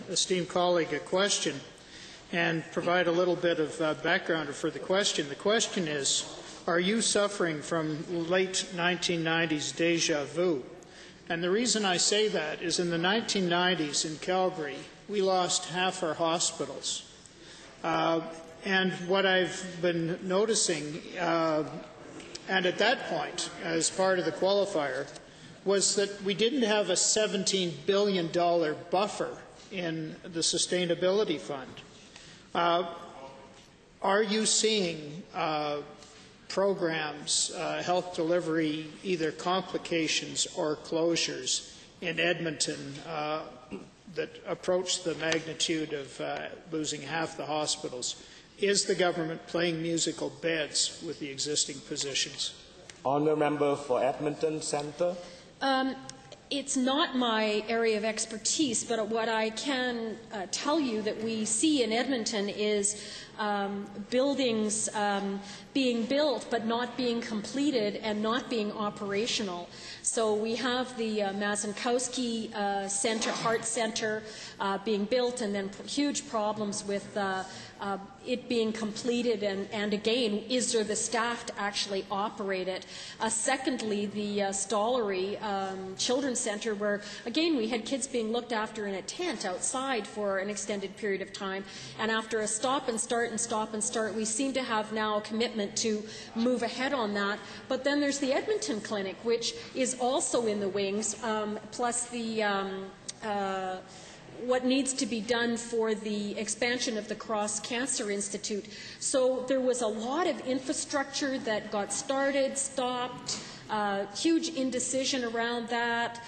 esteemed colleague a question and provide a little bit of background for the question. The question is, are you suffering from late 1990s deja vu? And the reason I say that is in the 1990s in Calgary, we lost half our hospitals. And what I've been noticing, and at that point, as part of the qualifier, was that we didn't have a $17 billion buffer in the Sustainability Fund. Are you seeing programs, health delivery, either complications or closures in Edmonton that approach the magnitude of losing half the hospitals? Is the government playing musical beds with the existing positions? Honour Member for Edmonton Centre. It's not my area of expertise, but what I can tell you that we see in Edmonton is buildings being built but not being completed and not being operational. So we have the Mazankowski Center, Heart Center being built, and then huge problems with it being completed, and again, is there the staff to actually operate it? Secondly, the Stollery Children's Center, where again we had kids being looked after in a tent outside for an extended period of time, and after a stop and start, we seem to have now a commitment to move ahead on that. But then there's the Edmonton Clinic, which is also in the wings, plus the what needs to be done for the expansion of the Cross Cancer Institute. So there was a lot of infrastructure that got started, stopped, huge indecision around that,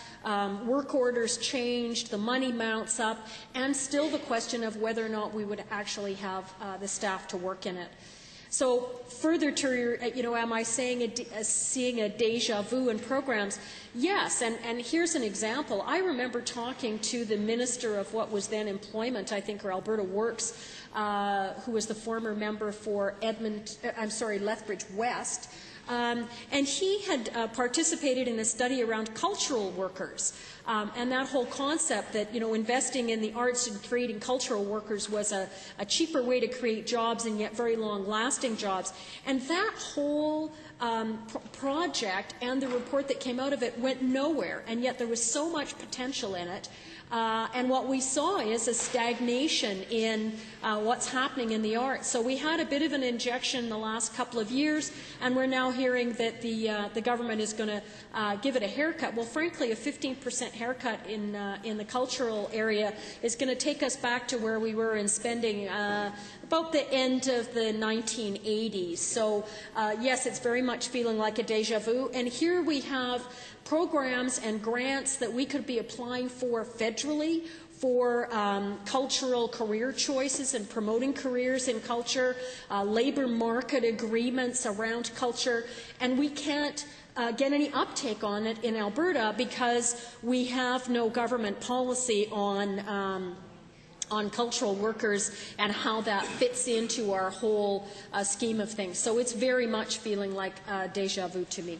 work orders changed, the money mounts up, and still the question of whether or not we would actually have the staff to work in it. So further to your, am I saying seeing a deja vu in programs? Yes, and here's an example. I remember talking to the Minister of what was then Employment, I think, or Alberta Works, who was the former member for Lethbridge West, and he had participated in a study around cultural workers. And that whole concept that, investing in the arts and creating cultural workers was a cheaper way to create jobs and yet very long-lasting jobs. And that whole project and the report that came out of it went nowhere, and yet there was so much potential in it. And what we saw is a stagnation in what's happening in the arts. So we had a bit of an injection in the last couple of years, and we're now hearing that the government is going to give it a haircut. Well, frankly, a 15% haircut in the cultural area is going to take us back to where we were in spending about the end of the 1980s. So yes, it's very much feeling like a deja vu. And here we have programs and grants that we could be applying for federally for cultural career choices and promoting careers in culture, labor market agreements around culture, and we can't get any uptake on it in Alberta because we have no government policy on cultural workers and how that fits into our whole scheme of things. So it's very much feeling like deja vu to me.